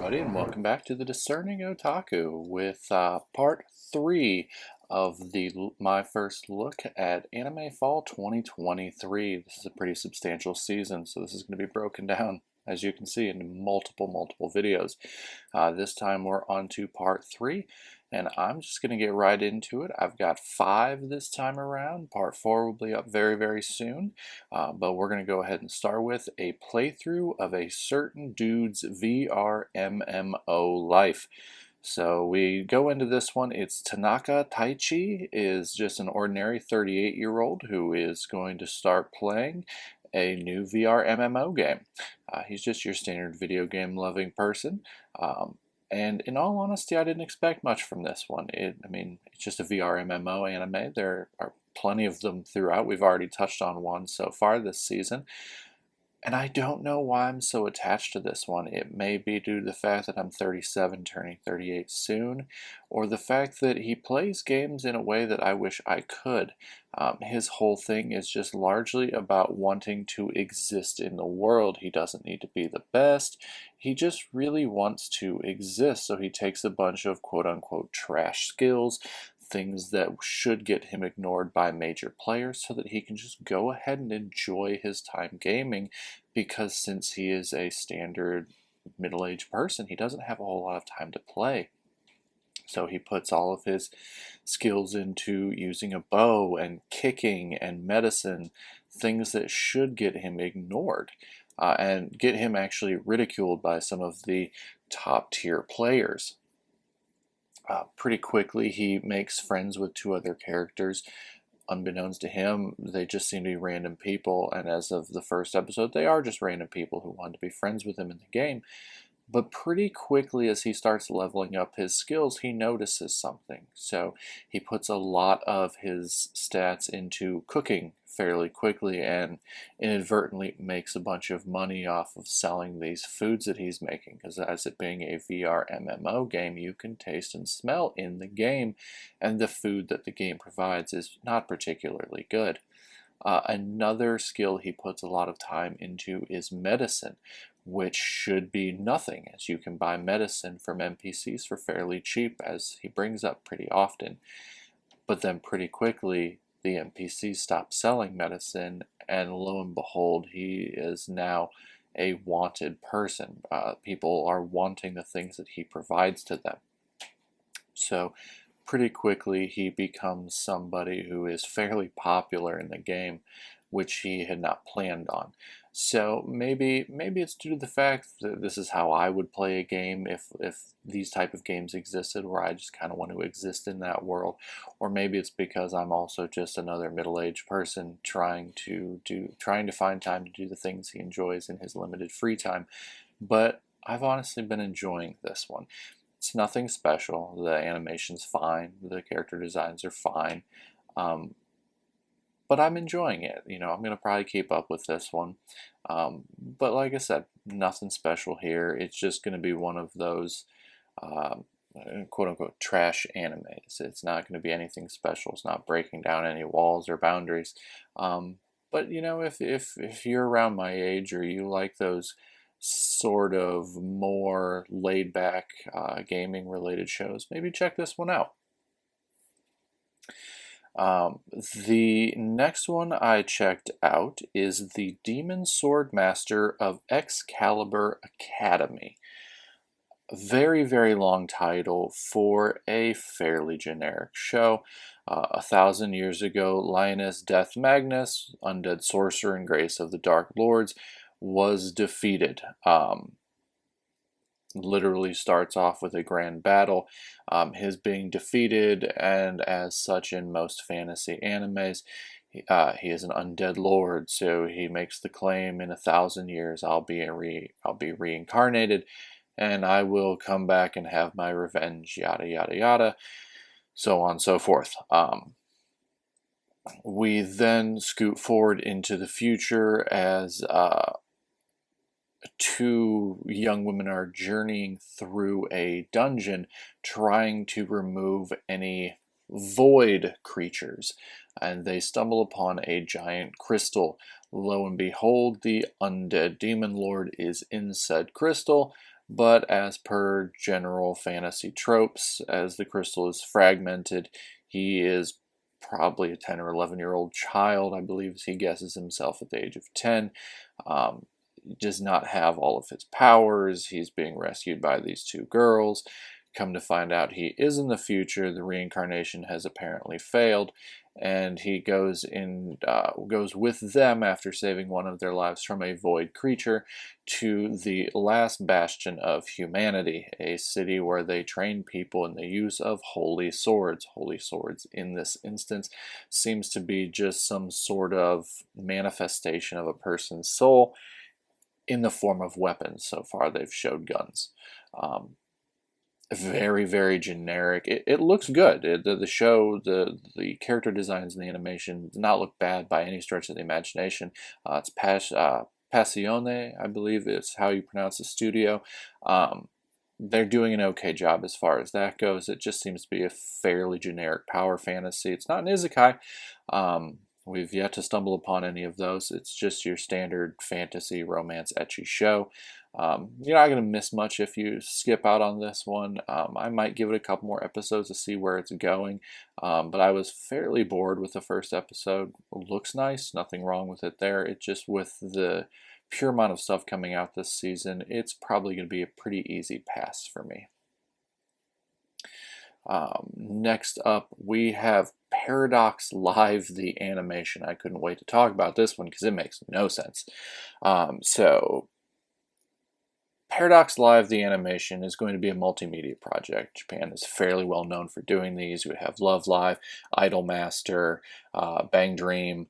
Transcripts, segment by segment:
everybody, and welcome back to the Discerning Otaku with part 3 of my first look at Anime Fall 2023. This is a pretty substantial season, so this is going to be broken down, as you can see, into multiple videos. This time we're on to part 3, and I'm just going to get right into it. I've got 5 this time around. Part 4 will be up very soon, but we're going to go ahead and start with a playthrough of a certain dude's VRMMO Life. So we go into this one. It's Tanaka Taichi, is just an ordinary 38-year-old who is going to start playing a new VR MMO game. He's just your standard video game loving person. And in all honesty, I didn't expect much from this one. I mean, it's just a VR MMO anime. There are plenty of them throughout. We've already touched on one so far this season. And I don't know why I'm so attached to this one. It may be due to the fact that I'm 37, turning 38 soon, or the fact that he plays games in a way that I wish I could. His whole thing is just largely about wanting to exist in the world. He doesn't need to be the best. He just really wants to exist, so he takes a bunch of quote-unquote trash skills, things that should get him ignored by major players, so that he can just go ahead and enjoy his time gaming, because since he is a standard middle-aged person, he doesn't have a whole lot of time to play. So he puts all of his skills into using a bow and kicking and medicine, things that should get him ignored and get him actually ridiculed by some of the top tier players. Pretty quickly he makes friends with 2 other characters. Unbeknownst to him, they just seem to be random people, and as of the first episode, they are just random people who want to be friends with him in the game. But pretty quickly, as he starts leveling up his skills, he notices something. So he puts a lot of his stats into cooking fairly quickly, and inadvertently makes a bunch of money off of selling these foods that he's making. Because as it being a VR MMO game, you can taste and smell in the game, and the food that the game provides is not particularly good. Another skill he puts a lot of time into is medicine, which should be nothing, as you can buy medicine from NPCs for fairly cheap, as he brings up pretty often. But then pretty quickly, the NPCs stop selling medicine, and lo and behold, he is now a wanted person. People are wanting the things that he provides to them. So pretty quickly he becomes somebody who is fairly popular in the game, which he had not planned on. So maybe it's due to the fact that this is how I would play a game if these type of games existed, where I just kind of want to exist in that world. Or maybe it's because I'm also just another middle-aged person trying to find time to do the things he enjoys in his limited free time. But I've honestly been enjoying this one. It's nothing special. The animation's fine. The character designs are fine. But I'm enjoying it. I'm going to probably keep up with this one. But like I said, nothing special here. It's just going to be one of those quote-unquote trash animes. It's not going to be anything special. It's not breaking down any walls or boundaries. But if you're around my age, or you like those sort of more laid-back gaming-related shows, maybe check this one out. The next one I checked out is the Demon Sword Master of Excalibur Academy. Very long title for a fairly generic show. 1,000 years ago, Lioness Death Magnus, undead sorcerer and grace of the Dark Lords, was defeated. Literally starts off with a grand battle, his being defeated, and as such in most fantasy animes, he is an undead lord, so he makes the claim, in 1,000 years I'll be reincarnated, and I will come back and have my revenge, yada yada yada, so on and so forth. We then scoot forward into the future as 2 young women are journeying through a dungeon trying to remove any void creatures, and they stumble upon a giant crystal. Lo and behold, the undead demon lord is in said crystal, but as per general fantasy tropes, as the crystal is fragmented, he is probably a 10 or 11-year-old child, I believe he guesses himself at the age of 10. Does not have all of his powers. He's being rescued by these two girls. Come to find out he is in the future. The reincarnation has apparently failed, and he goes with them after saving one of their lives from a void creature to the last bastion of humanity, a city where they train people in the use of holy swords. Holy swords in this instance seems to be just some sort of manifestation of a person's soul in the form of weapons. So far they've showed guns. Very, very generic. It looks good. The show, the character designs and the animation do not look bad by any stretch of the imagination. It's Passione, I believe is how you pronounce the studio. They're doing an okay job as far as that goes. It just seems to be a fairly generic power fantasy. It's not an isekai. We've yet to stumble upon any of those. It's just your standard fantasy romance ecchi show. You're not going to miss much if you skip out on this one. I might give it a couple more episodes to see where it's going, but I was fairly bored with the first episode. It looks nice, nothing wrong with it there. It just, with the pure amount of stuff coming out this season, it's probably going to be a pretty easy pass for me. Next up, we have Paradox Live, the animation. I couldn't wait to talk about this one because it makes no sense. So Paradox Live, the animation, is going to be a multimedia project. Japan is fairly well known for doing these. We have Love Live, Idolmaster, Bang Dream,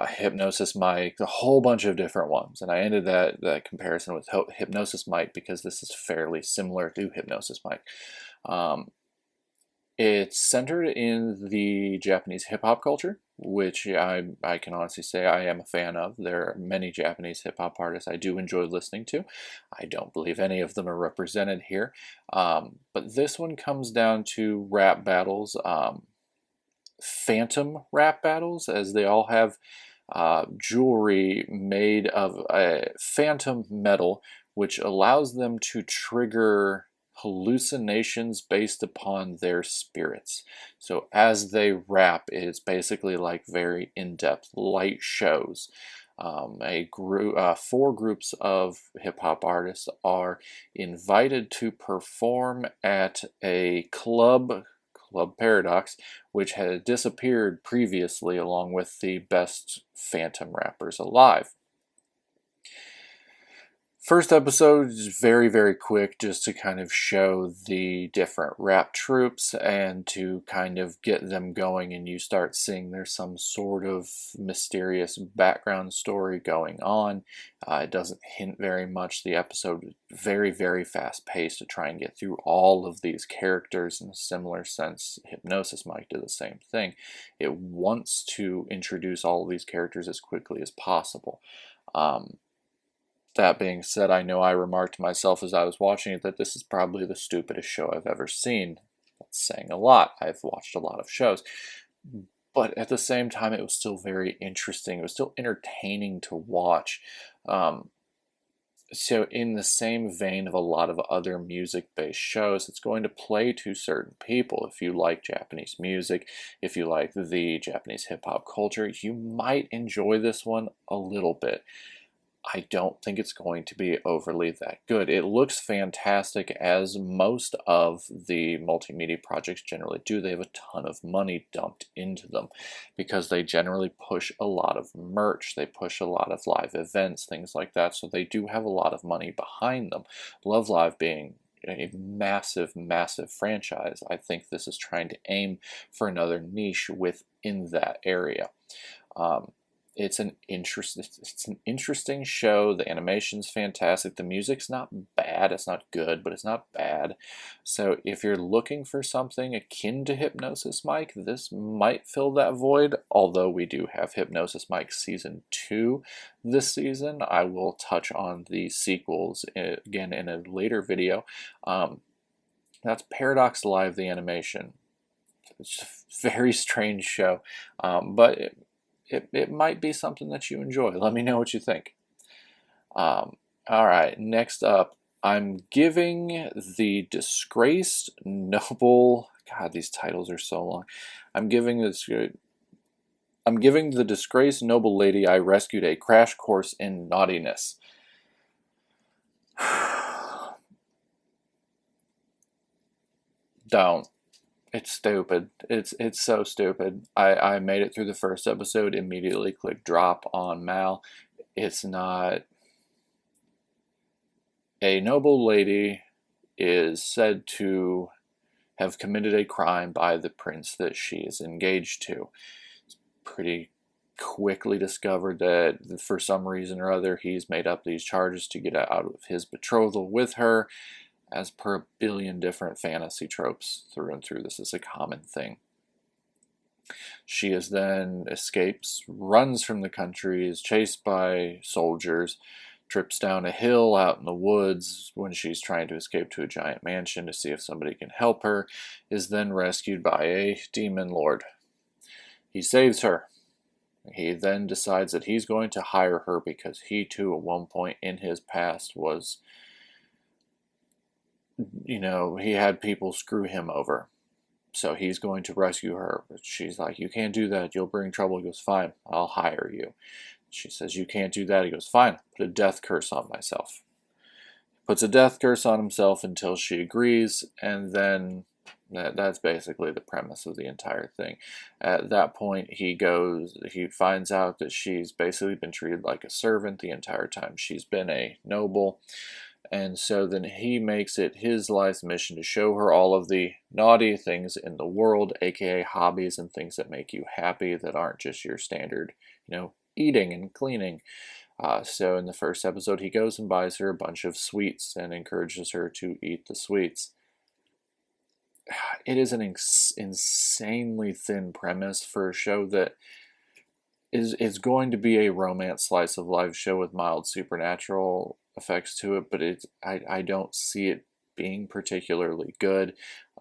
Hypnosis Mic, a whole bunch of different ones. And I ended that comparison with Hypnosis Mic because this is fairly similar to Hypnosis Mic. It's centered in the Japanese hip-hop culture, which I can honestly say I am a fan of. There are many Japanese hip-hop artists I do enjoy listening to. I don't believe any of them are represented here. But this one comes down to rap battles, phantom rap battles, as they all have jewelry made of phantom metal, which allows them to trigger hallucinations based upon their spirits. So as they rap, it's basically like very in-depth light shows. Four groups of hip-hop artists are invited to perform at a Club Paradox, which had disappeared previously along with the best phantom rappers alive. First episode is very, very quick, just to kind of show the different rap troops and to kind of get them going, and you start seeing there's some sort of mysterious background story going on. It doesn't hint very much. The episode is very, very fast paced to try and get through all of these characters. In a similar sense, Hypnosis Mic did the same thing. It wants to introduce all of these characters as quickly as possible. That being said, I know I remarked to myself as I was watching it that this is probably the stupidest show I've ever seen. That's saying a lot. I've watched a lot of shows. But at the same time, it was still very interesting. It was still entertaining to watch. So in the same vein of a lot of other music-based shows, it's going to play to certain people. If you like Japanese music, if you like the Japanese hip-hop culture, you might enjoy this one a little bit. I don't think it's going to be overly that good. It looks fantastic, as most of the multimedia projects generally do. They have a ton of money dumped into them because they generally push a lot of merch. They push a lot of live events, things like that. So they do have a lot of money behind them. Love Live being a massive, massive franchise, I think this is trying to aim for another niche within that area. It's an interesting show. The animation's fantastic. The music's not bad. It's not good, but it's not bad. So if you're looking for something akin to Hypnosis Mic, this might fill that void, although we do have Hypnosis Mic Season 2 this season. I will touch on the sequels again in a later video. That's Paradox Live, the animation. It's a very strange show, but it might be something that you enjoy. Let me know what you think. All right, next up, I'm giving the Disgraced Noble... God, these titles are so long. I'm giving the Disgraced Noble Lady I Rescued a crash course in naughtiness. Don't. It's stupid. It's so stupid. I made it through the first episode, immediately clicked drop on Mal. It's not... A noble lady is said to have committed a crime by the prince that she is engaged to. It's pretty quickly discovered that for some reason or other he's made up these charges to get out of his betrothal with her, as per a billion different fantasy tropes through and through. This is a common thing. She is then escapes, runs from the country, is chased by soldiers, trips down a hill out in the woods when she's trying to escape to a giant mansion to see if somebody can help her, is then rescued by a demon lord. He saves her. He then decides that he's going to hire her because he too at one point in his past was, he had people screw him over. So he's going to rescue her. But she's like, you can't do that. You'll bring trouble. He goes, fine, I'll hire you. She says, you can't do that. He goes, fine, put a death curse on myself. Puts a death curse on himself until she agrees, and then that's basically the premise of the entire thing. At that point, he finds out that she's basically been treated like a servant the entire time she's been a noble. And so then he makes it his life's mission to show her all of the naughty things in the world, aka hobbies and things that make you happy that aren't just your standard, eating and cleaning. So in the first episode, he goes and buys her a bunch of sweets and encourages her to eat the sweets. It is an insanely thin premise for a show that is going to be a romance slice of life show with mild supernatural effects to it, but I don't see it being particularly good.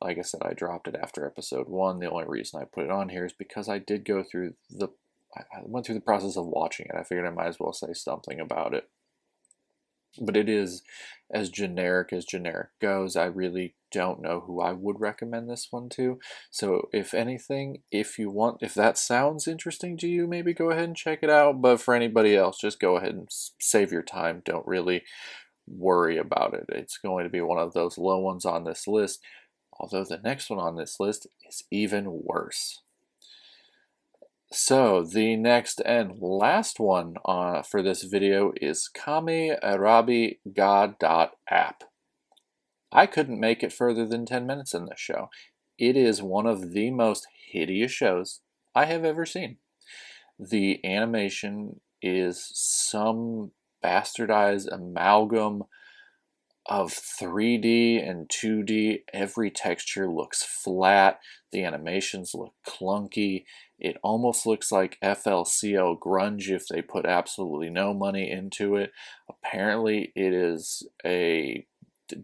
Like I said, I dropped it after episode 1. The only reason I put it on here is because I did go through I went through the process of watching it. I figured I might as well say something about it. But it is as generic goes. I really don't know who I would recommend this one to. So if anything, if that sounds interesting to you, maybe go ahead and check it out. But for anybody else, just go ahead and save your time. Don't really worry about it. It's going to be one of those low ones on this list. Although the next one on this list is even worse. So the next and last one for this video is KamiErabi God.app. I couldn't make it further than 10 minutes in this show. It is one of the most hideous shows I have ever seen. The animation is some bastardized amalgam of 3D and 2D. Every texture looks flat. The animations look clunky. It almost looks like FLCL grunge if they put absolutely no money into it. Apparently it is a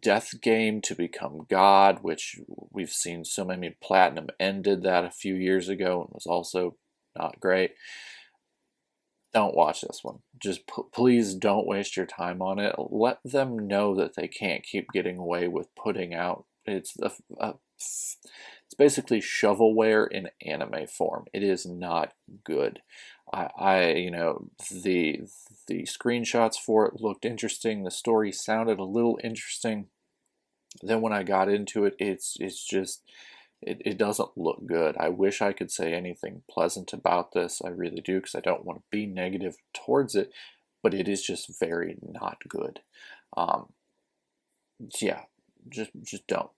death game to become God, which we've seen so many. Platinum ended that a few years ago and was also not great. Don't watch this one. Just please don't waste your time on it. Let them know that they can't keep getting away with putting out. It's basically shovelware in anime form. It is not good. The screenshots for it looked interesting. The story sounded a little interesting. Then when I got into it, it's just. It doesn't look good. I wish I could say anything pleasant about this. I really do, because I don't want to be negative towards it, but it is just very not good. Yeah, just don't.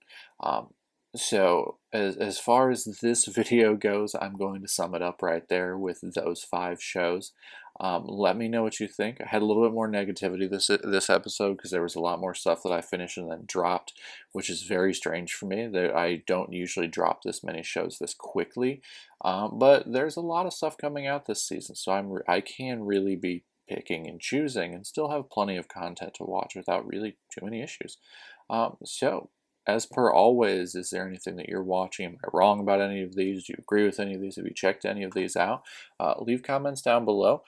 So as far as this video goes, I'm going to sum it up right there with those 5 shows. Let me know what you think. I had a little bit more negativity this episode because there was a lot more stuff that I finished and then dropped, which is very strange for me. I don't usually drop this many shows this quickly, but there's a lot of stuff coming out this season, so I can really be picking and choosing and still have plenty of content to watch without really too many issues. So as per always, is there anything that you're watching? Am I wrong about any of these? Do you agree with any of these? Have you checked any of these out? Leave comments down below.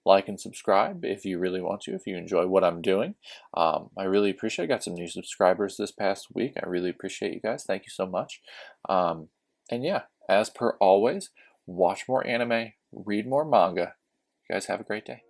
like and subscribe if you really want to, if you enjoy what I'm doing. I really appreciate it. I got some new subscribers this past week. I really appreciate you guys. Thank you so much. And yeah, as per always, watch more anime, read more manga. You guys have a great day.